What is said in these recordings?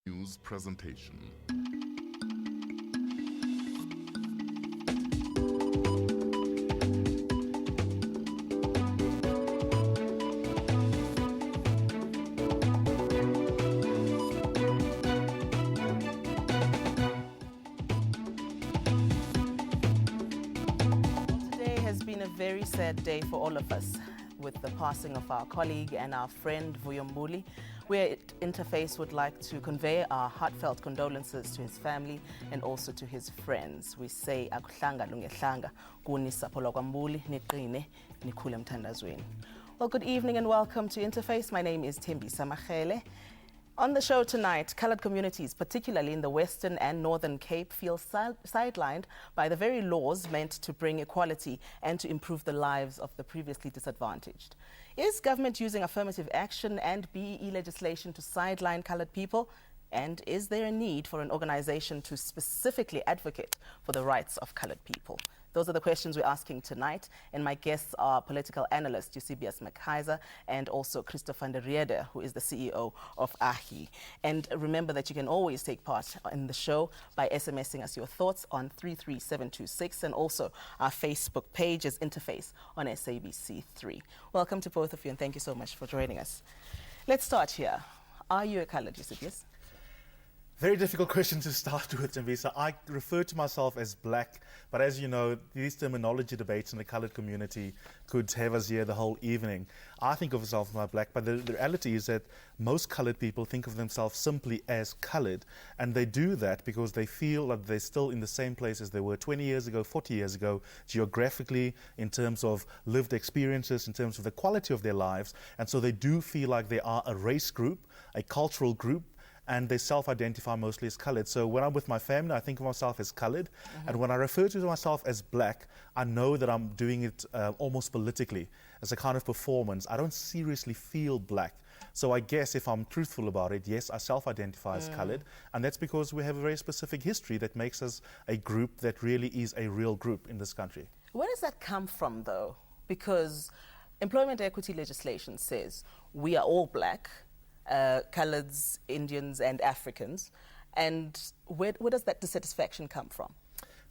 News presentation. Today has been a very sad day for all of us with the passing of our colleague and our friend Vuyombuli. We at Interface would like to convey our heartfelt condolences to his family and also to his friends. We say akuhlanga lungehlanga kuni sapho lwakwambuli niqine nikhule emthandazweni. Well, good evening and welcome to Interface. My name is Thembisa Magele. On the show tonight, coloured communities, particularly in the Western and Northern Cape, feel sidelined by the very laws meant to bring equality and to improve the lives of the previously disadvantaged. Is government using affirmative action and BEE legislation to sideline coloured people? And is there a need for an organisation to specifically advocate for the rights of coloured people? Those are the questions we're asking tonight, and my guests are political analyst Eusebius McKaiser and also Christopher van der Riede, who is the CEO of AHI. And remember that you can always take part in the show by SMSing us your thoughts on 33726, and also our Facebook page is Interface on SABC3. Welcome to both of you, and thank you so much for joining us. Let's start here. Are you a coloured, Eusebius? Very difficult question to start with, Thembisa. I refer to myself as black, but as you know, these terminology debates in the coloured community could have us here the whole evening. I think of myself as black, but the reality is that most coloured people think of themselves simply as coloured, and they do that because they feel that they're still in the same place as they were 20 years ago, 40 years ago, geographically, in terms of lived experiences, in terms of the quality of their lives, and so they do feel like they are a race group, a cultural group, and they self-identify mostly as coloured. So when I'm with my family, I think of myself as coloured. And when I refer to myself as black, I know that I'm doing it almost politically, as a kind of performance. I don't seriously feel black. So I guess if I'm truthful about it, yes, I self-identify as coloured. And that's because we have a very specific history that makes us a group that really is a real group in this country. Where does that come from, though? Because employment equity legislation says we are all black, coloureds, Indians and Africans. And where does that dissatisfaction come from?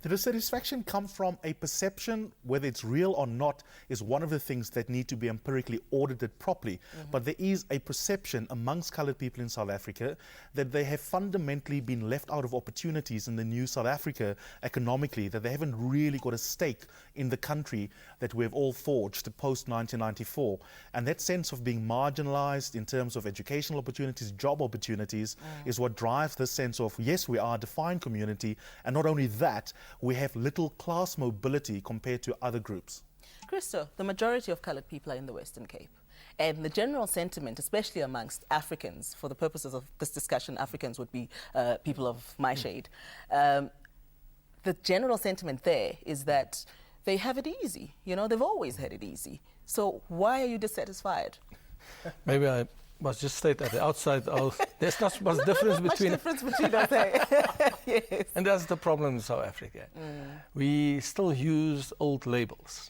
The dissatisfaction comes from a perception, whether it's real or not, is one of the things that need to be empirically audited properly. But there is a perception amongst coloured people in South Africa that they have fundamentally been left out of opportunities in the new South Africa economically, that they haven't really got a stake in the country that we've all forged post-1994. And that sense of being marginalised in terms of educational opportunities, job opportunities, is what drives this sense of, yes, we are a defined community, and not only that, we have little class mobility compared to other groups. Christo, the majority of coloured people are in the Western Cape. And the general sentiment, especially amongst Africans, for the purposes of this discussion, Africans would be people of my shade. The general sentiment there is that they have it easy. You know, they've always had it easy. So why are you dissatisfied? Maybe I must just state at the outside, there's not much difference between us. Yes. And that's the problem in South Africa. We still use old labels.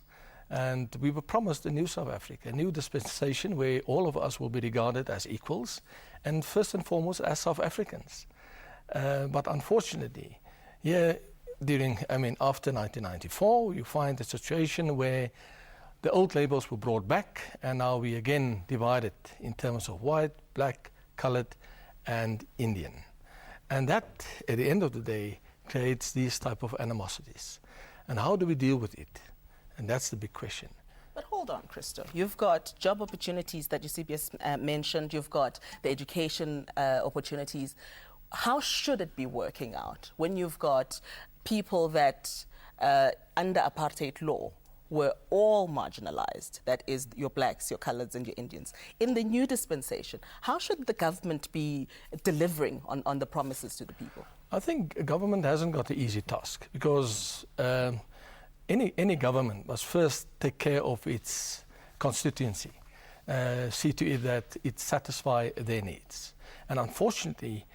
And we were promised a new South Africa, a new dispensation where all of us will be regarded as equals and first and foremost as South Africans. But unfortunately, here after 1994, you find a situation where the old labels were brought back, and now we again divided in terms of white, black, coloured, and Indian. And that, at the end of the day, creates these type of animosities. And how do we deal with it? And that's the big question. But hold on, Christo. You've got job opportunities that Eusebius mentioned. You've got the education opportunities. How should it be working out when you've got people that, under apartheid law, were all marginalised, that is your blacks, your coloureds and your Indians. In the new dispensation, how should the government be delivering on the promises to the people? I think government hasn't got the easy task because any government must first take care of its constituency, see to it that it satisfies their needs. And unfortunately,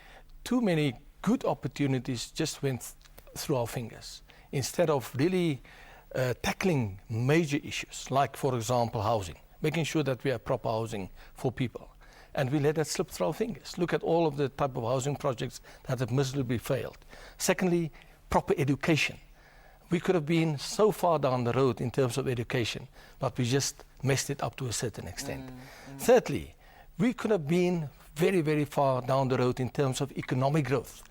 too many good opportunities just went through our fingers instead of really tackling major issues, like, for example, housing, making sure that we have proper housing for people. and we let that slip through our fingers. Look at all of the type of housing projects that have miserably failed. Secondly, proper education. We could have been so far down the road in terms of education, but we just messed it up to a certain extent. Thirdly, we could have been very, very far down the road in terms of economic growth.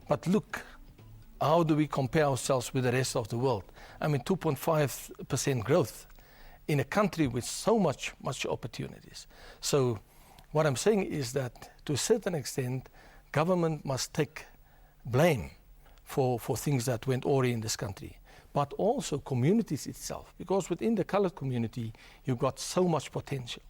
But look, how do we compare ourselves with the rest of the world? I mean, 2.5% growth in a country with so much opportunities. So what I'm saying is that to a certain extent, government must take blame for things that went awry in this country, but also communities itself, because within the colored community, you've got so much potential.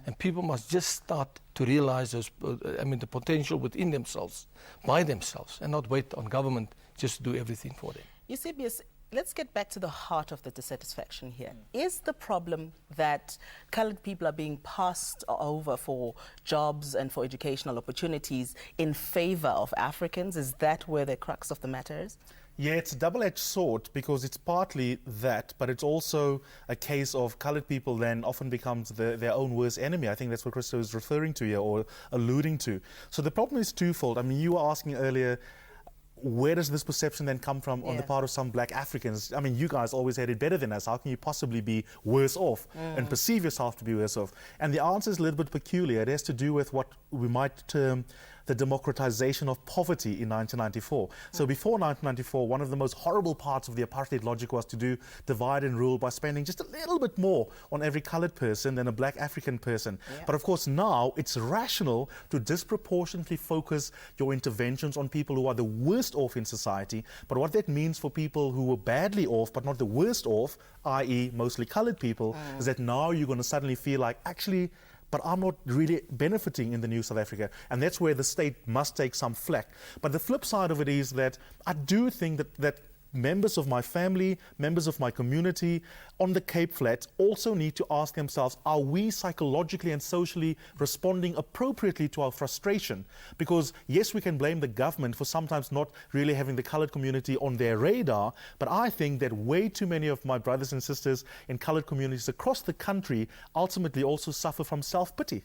And people must just start to realize the potential within themselves, by themselves, and not wait on government just to do everything for them. Eusebius, let's get back to the heart of the dissatisfaction here. Is the problem that colored people are being passed over for jobs and for educational opportunities in favor of Africans? Is that where the crux of the matter is? Yeah, it's a double-edged sword because it's partly that, but it's also a case of colored people then often becomes their own worst enemy. I think that's what Christo is referring to here or alluding to. So the problem is twofold. I mean, you were asking earlier, where does this perception then come from on the part of some black Africans? I mean, you guys always had it better than us. How can you possibly be worse off and perceive yourself to be worse off? And the answer is a little bit peculiar. It has to do with what we might term the democratization of poverty in 1994. So before 1994, one of the most horrible parts of the apartheid logic was to do divide and rule by spending just a little bit more on every colored person than a black African person. But of course now it's rational to disproportionately focus your interventions on people who are the worst off in society. But what that means for people who were badly off but not the worst off, i.e. mostly colored people, is that now you're going to suddenly feel like, actually, but I'm not really benefiting in the new South Africa. And that's where the state must take some flack. But the flip side of it is that I do think that members of my family, members of my community on the Cape Flats also need to ask themselves, are we psychologically and socially responding appropriately to our frustration? Because yes, we can blame the government for sometimes not really having the colored community on their radar, but I think that way too many of my brothers and sisters in colored communities across the country ultimately also suffer from self-pity.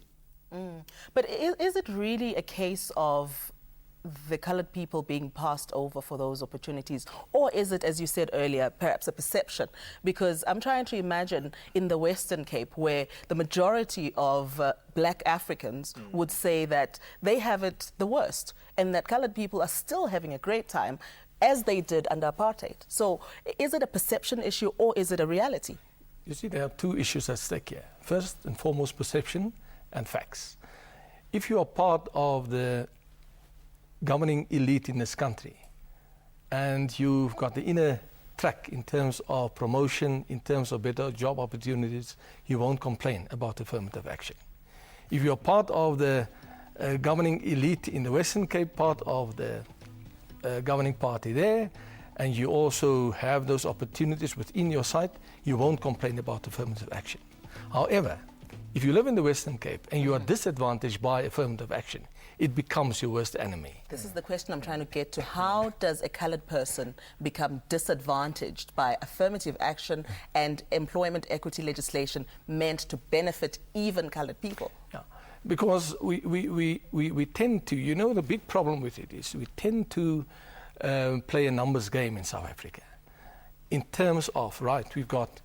But is it really a case of the colored people being passed over for those opportunities? Or is it, as you said earlier, perhaps a perception? Because I'm trying to imagine in the Western Cape where the majority of black Africans would say that they have it the worst and that colored people are still having a great time as they did under apartheid. So is it a perception issue or is it a reality? You see, there are two issues at stake here. First and foremost, perception and facts. If you are part of the governing elite in this country and you've got the inner track in terms of promotion, in terms of better job opportunities, you won't complain about affirmative action. If you're part of the governing elite in the Western Cape, part of the governing party there, and you also have those opportunities within your sight, you won't complain about affirmative action. However, if you live in the Western Cape and you are disadvantaged by affirmative action, it becomes your worst enemy. This is the question I'm trying to get to. How does a colored person become disadvantaged by affirmative action and employment equity legislation meant to benefit even colored people? Yeah. Because we tend to, you know, the big problem with it is we tend to play a numbers game in South Africa. In terms of, right, we've got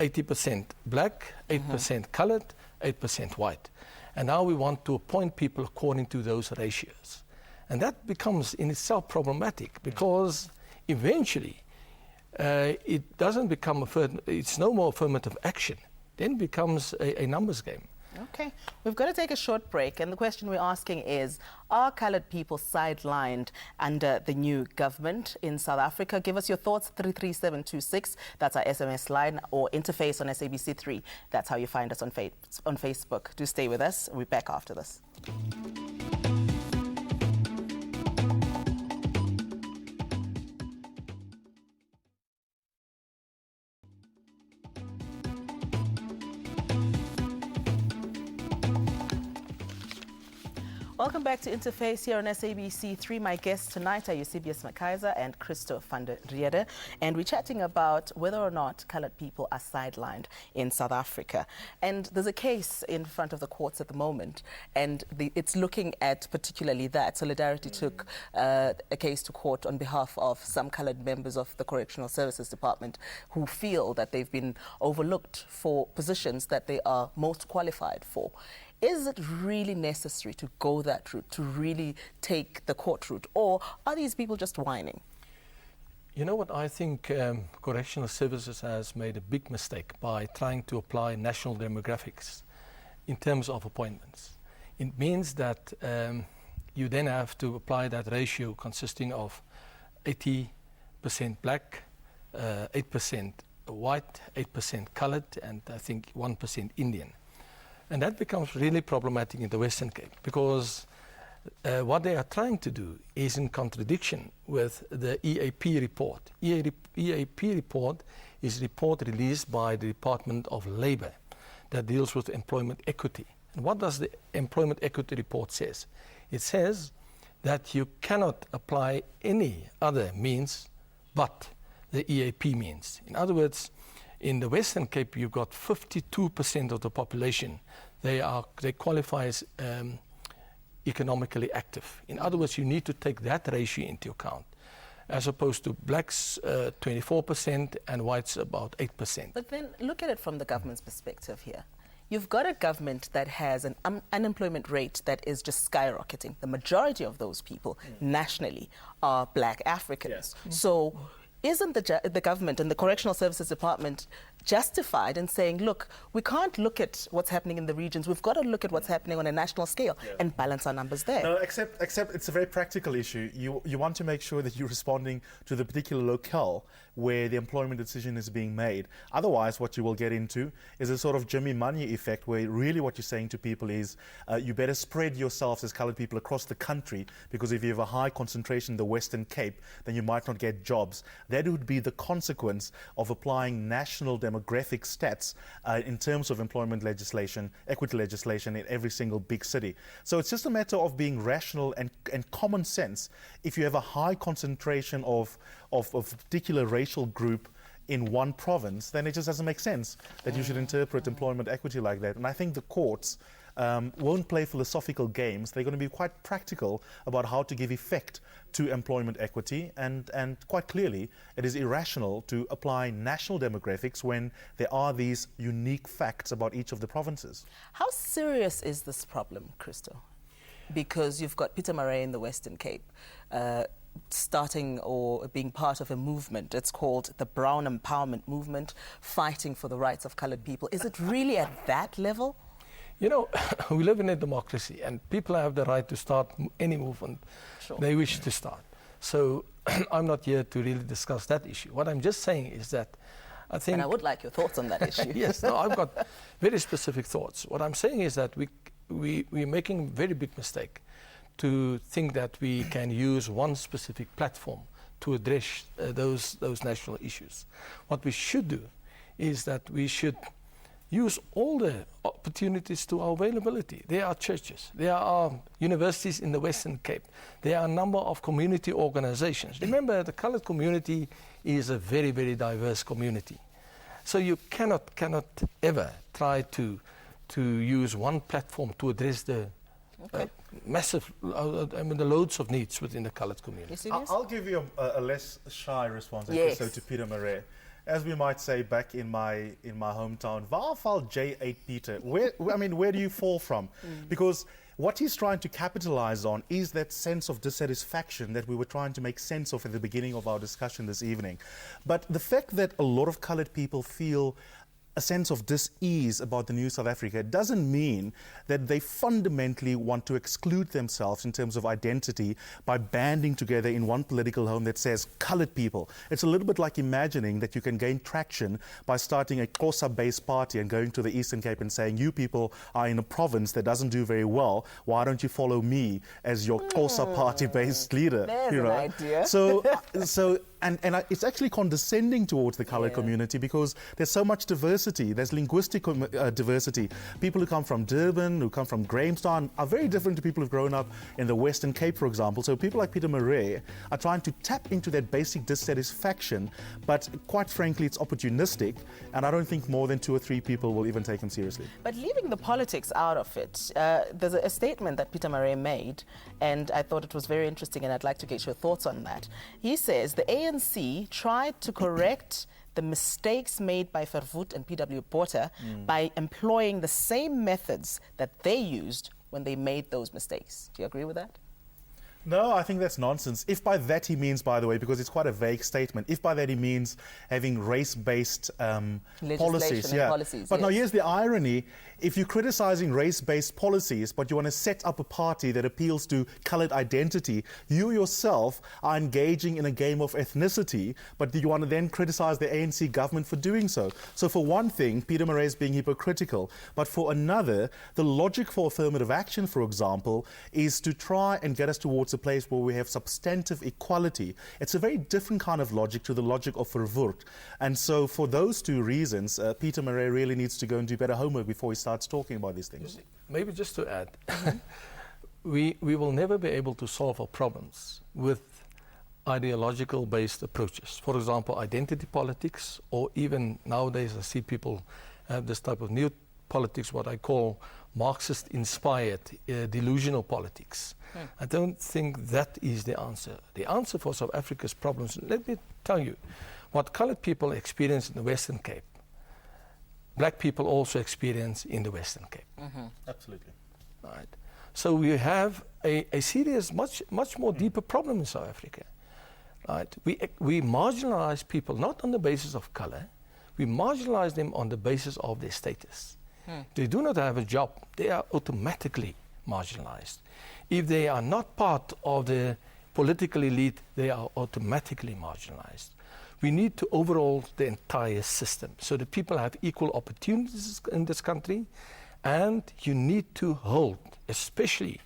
80% black, 8% colored, 8% white. And now we want to appoint people according to those ratios. And that becomes in itself problematic because eventually it doesn't become, it's no more affirmative action. Then it becomes a numbers game. Okay, we've got to take a short break, and the question we're asking is, are colored people sidelined under the new government in South Africa? Give us your thoughts, 33726, that's our SMS line, or interface on SABC3. That's how you find us on Facebook. Do stay with us. We'll be back after this. Welcome back to Interface here on SABC3. My guests tonight are Eusebius Makaiza and Christo van der Riede, and we're chatting about whether or not coloured people are sidelined in South Africa. And there's a case in front of the courts at the moment, and it's looking at particularly that. Solidarity took a case to court on behalf of some coloured members of the Correctional Services Department who feel that they've been overlooked for positions that they are most qualified for. Is it really necessary to go that route, to really take the court route, or are these people just whining? You know what, I think Correctional Services has made a big mistake by trying to apply national demographics in terms of appointments. It means that you then have to apply that ratio consisting of 80% black, 8% white, 8% coloured, and I think 1% Indian. And that becomes really problematic in the Western Cape because what they are trying to do is in contradiction with the EAP report. EAP report is a report released by the Department of Labour that deals with employment equity. And what does the employment equity report say? It says that you cannot apply any other means but the EAP means. In other words, in the Western Cape, you've got 52% of the population. They qualify as economically active. In other words, you need to take that ratio into account, as opposed to blacks 24% and whites about 8%. But then look at it from the government's perspective here. You've got a government that has an unemployment rate that is just skyrocketing. The majority of those people nationally are black Africans. Yes. So isn't the government and the Correctional Services Department justified in saying, look, we can't look at what's happening in the regions, we've got to look at what's happening on a national scale and balance our numbers there? No, except it's a very practical issue. You want to make sure that you're responding to the particular locale where the employment decision is being made. Otherwise, what you will get into is a sort of Jimmy Money effect, where really what you're saying to people is you better spread yourselves as coloured people across the country, because if you have a high concentration in the Western Cape, then you might not get jobs. That would be the consequence of applying national demographic stats in terms of employment legislation, equity legislation in every single big city. So it's just a matter of being rational and common sense. If you have a high concentration of a particular racial group in one province, then it just doesn't make sense that you should interpret employment equity like that. And I think the courts won't play philosophical games. They're going to be quite practical about how to give effect to employment equity, and quite clearly it is irrational to apply national demographics when there are these unique facts about each of the provinces. How serious is this problem, Christo? Because you've got Peter Murray in the Western Cape starting or being part of a movement. It's called the Brown Empowerment Movement, fighting for the rights of coloured people. Is it really at that level? You know, we live in a democracy and people have the right to start any movement they wish to start. So I'm not here to really discuss that issue. What I'm just saying is that I think... And I would like your thoughts on that issue. Yes, no, I've got very specific thoughts. What I'm saying is that we're making a very big mistake to think that we can use one specific platform to address those national issues. What we should do is that we should use all the opportunities to our availability. There are churches, there are universities in the Western Cape, there are a number of community organizations. Remember, the coloured community is a very, very diverse community. So you cannot ever try to use one platform to address the massive, the loads of needs within the coloured community. I'll give you a less shy response so to Peter Murray. As we might say back in my hometown, Waarval J8 Peter, where do you fall from? Because what he's trying to capitalize on is that sense of dissatisfaction that we were trying to make sense of at the beginning of our discussion this evening. But the fact that a lot of coloured people feel a sense of dis-ease about the new South Africa doesn't mean that they fundamentally want to exclude themselves in terms of identity by banding together in one political home that says coloured people. It's a little bit like imagining that you can gain traction by starting a Xhosa-based party and going to the Eastern Cape and saying, you people are in a province that doesn't do very well, why don't you follow me as your Xhosa party-based leader? There's an idea. So it's actually condescending towards the coloured community, because there's so much diversity diversity, there's linguistic diversity. People who come from Durban, who come from Grahamstown, are very different to people who've grown up in the Western Cape, for example. So people like Peter Murray are trying to tap into that basic dissatisfaction, but quite frankly, it's opportunistic, and I don't think more than 2 or 3 people will even take him seriously. But leaving the politics out of it, there's a statement that Peter Murray made, and I thought it was very interesting, and I'd like to get your thoughts on that. He says the ANC tried to correct the mistakes made by Verwoerd and P.W. Botha by employing the same methods that they used when they made those mistakes. Do you agree with that? No, I think that's nonsense. If by that he means, by the way, because it's quite a vague statement, if by that he means having race-based policies. But now here's the irony. If you're criticizing race-based policies, but you want to set up a party that appeals to colored identity, you yourself are engaging in a game of ethnicity, but you want to then criticize the ANC government for doing so. So for one thing, Peter Murray is being hypocritical. But for another, the logic for affirmative action, for example, is to try and get us towards a place where we have substantive equality. It's a very different kind of logic to the logic of Verwoerd. And so for those 2 reasons, Peter Murray really needs to go and do better homework before he starts talking about these things. Maybe just to add, we will never be able to solve our problems with ideological based approaches. For example, identity politics, or even nowadays I see people have this type of new politics, what I call Marxist inspired delusional politics. I don't think that is the answer. The answer for South Africa's problems, let me tell you, what colored people experience in the Western Cape, black people also experience in the Western Cape. Absolutely. Right. So we have a serious, much more deeper problem in South Africa. Right. We marginalize people not on the basis of color, we marginalize them on the basis of their status. They do not have a job, they are automatically marginalized. If they are not part of the political elite, they are automatically marginalized. We need to overhaul the entire system so that people have equal opportunities in this country, and you need to hold, especially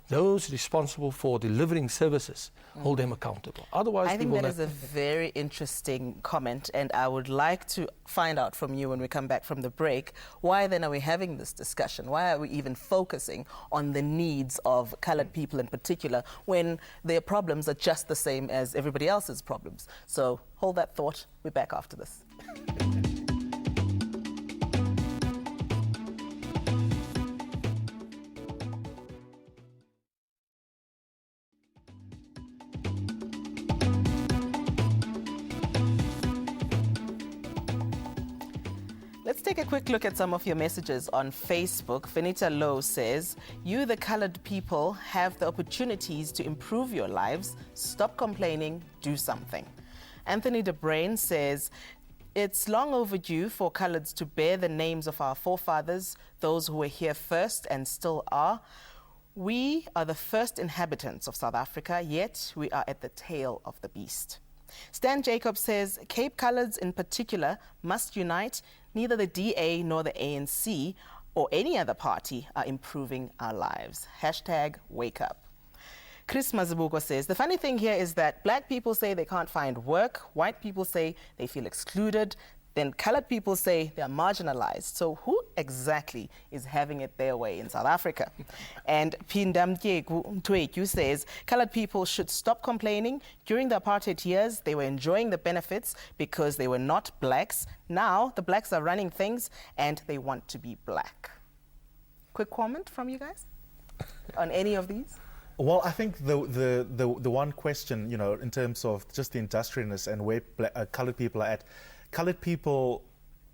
those responsible for delivering services, hold them accountable. Otherwise, I think that is a very interesting comment, and I would like to find out from you when we come back from the break, why then are we having this discussion? Why are we even focusing on the needs of colored people in particular when their problems are just the same as everybody else's problems? So hold that thought. We're back after this. Let's take a quick look at some of your messages on Facebook. Finita Lowe says, you, the colored people, have the opportunities to improve your lives. Stop complaining, do something. Anthony De Brain says, it's long overdue for coloreds to bear the names of our forefathers, those who were here first and still are. We are the first inhabitants of South Africa, yet we are at the tail of the beast. Stan Jacob says, Cape Coloreds in particular must unite. Neither the DA nor the ANC or any other party are improving our lives. Hashtag wake up. Chris Mazibuko says, the funny thing here is that black people say they can't find work, white people say they feel excluded, then colored people say they are marginalized. So who exactly is having it their way in South Africa? And Pindamtyeku Ntweku says, colored people should stop complaining. During the apartheid years, they were enjoying the benefits because they were not blacks. Now the blacks are running things and they want to be black. Quick comment from you guys on any of these? Well, I think the one question, you know, in terms of just the industriousness and where colored people are at, colored people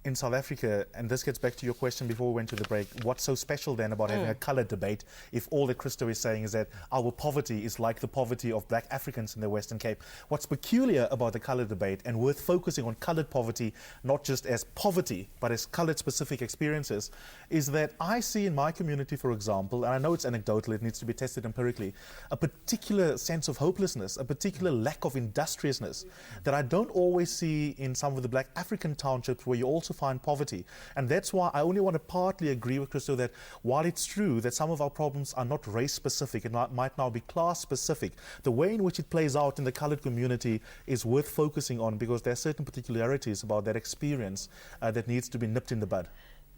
in South Africa, and this gets back to your question before we went to the break, what's so special then about having a colored debate if all that Christo is saying is that our poverty is like the poverty of black Africans in the Western Cape? What's peculiar about the colored debate and worth focusing on colored poverty, not just as poverty, but as colored specific experiences, is that I see in my community, for example, and I know it's anecdotal, it needs to be tested empirically, a particular sense of hopelessness, a particular lack of industriousness that I don't always see in some of the black African townships where you also also find poverty. And that's why I only want to partly agree with Christo that while it's true that some of our problems are not race-specific, it might now be class-specific, the way in which it plays out in the coloured community is worth focusing on, because there are certain particularities about that experience that needs to be nipped in the bud.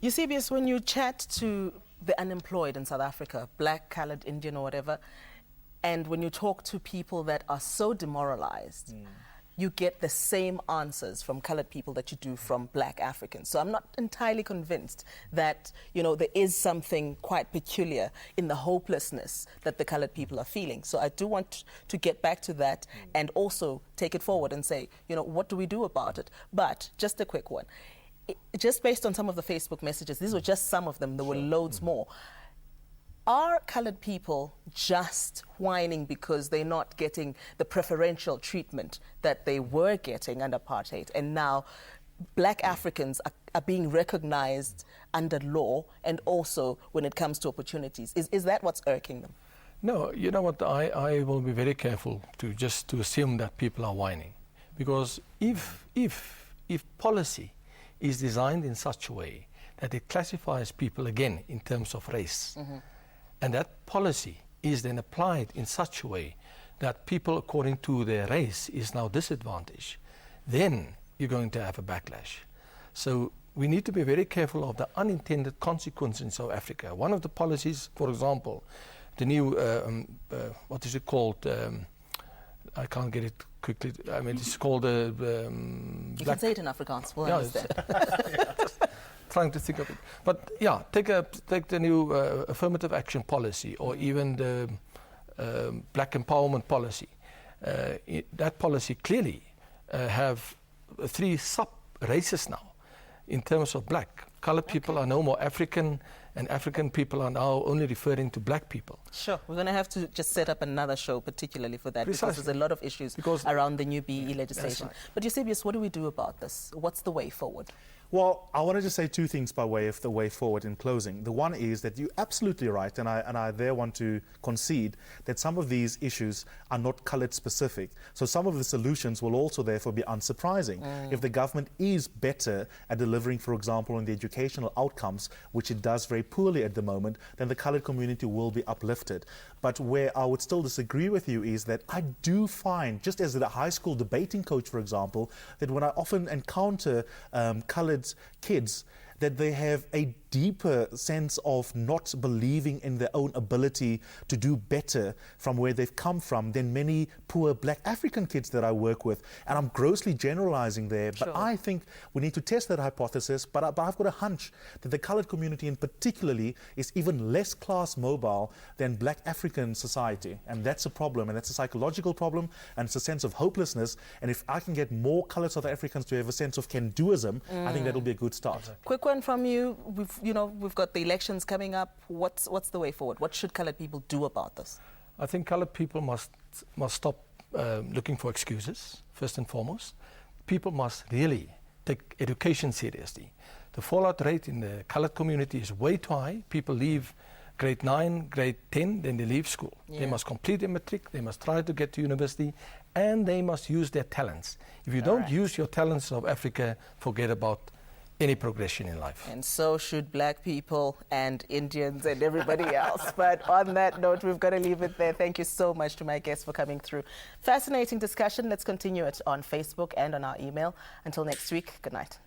Eusebius, when you chat to the unemployed in South Africa, black, coloured, Indian or whatever, and when you talk to people that are so demoralized, you get the same answers from coloured people that you do from black Africans. So I'm not entirely convinced that, you know, there is something quite peculiar in the hopelessness that the coloured people are feeling. So I do want to get back to that and also take it forward and say, you know, what do we do about it? But just a quick one. Just based on some of the Facebook messages, these were just some of them, there were loads more. Are coloured people just whining because they're not getting the preferential treatment that they were getting under apartheid, and now black Africans are being recognized under law and also when it comes to opportunities? Is that what's irking them? No, you know what, I will be very careful to assume that people are whining, because if policy is designed in such a way that it classifies people again in terms of race, and that policy is then applied in such a way that people according to their race is now disadvantaged, then you're going to have a backlash. So we need to be very careful of the unintended consequences in South Africa. One of the policies, for example, the new, what is it called? I can't get it quickly. I mean, it's called the... you can say it in Afrikaans, we'll understand. Trying to think of it. But yeah, take the new affirmative action policy, or even the black empowerment policy. That policy clearly have 3 sub-races now in terms of black. Coloured people are no more African, and African people are now only referring to black people. Sure, we're going to have to just set up another show particularly for that, because there's a lot of issues around the new BE legislation. Right. But Eusebius, what do we do about this? What's the way forward? Well, I wanted to say 2 things by way of the way forward in closing. The one is that you're absolutely right, and I there want to concede that some of these issues are not coloured specific. So some of the solutions will also therefore be unsurprising. If the government is better at delivering, for example, on the educational outcomes, which it does very poorly at the moment, then the coloured community will be uplifted. But where I would still disagree with you is that I do find, just as a high school debating coach, for example, that when I often encounter coloured kids, that they have a deeper sense of not believing in their own ability to do better from where they've come from than many poor black African kids that I work with. And I'm grossly generalizing there, but I think we need to test that hypothesis. But I've got a hunch that the coloured community in particularly is even less class mobile than black African society. And that's a problem, and that's a psychological problem, and it's a sense of hopelessness. And if I can get more coloured South Africans to have a sense of can-doism, I think that'll be a good start. Exactly. Quick one from you. We've got the elections coming up. What's the way forward? What should coloured people do about this? I think coloured people must stop looking for excuses, first and foremost. People must really take education seriously. The fallout rate in the coloured community is way too high. People leave grade 9, grade 10, then they leave school. They must complete their matric, they must try to get to university, and they must use their talents. If you don't use your talents of Africa, forget about any progression in life. And so should black people and Indians and everybody else. But on that note, we've got to leave it there. Thank you so much to my guests for coming through. Fascinating discussion. Let's continue it on Facebook and on our email. Until next week, good night.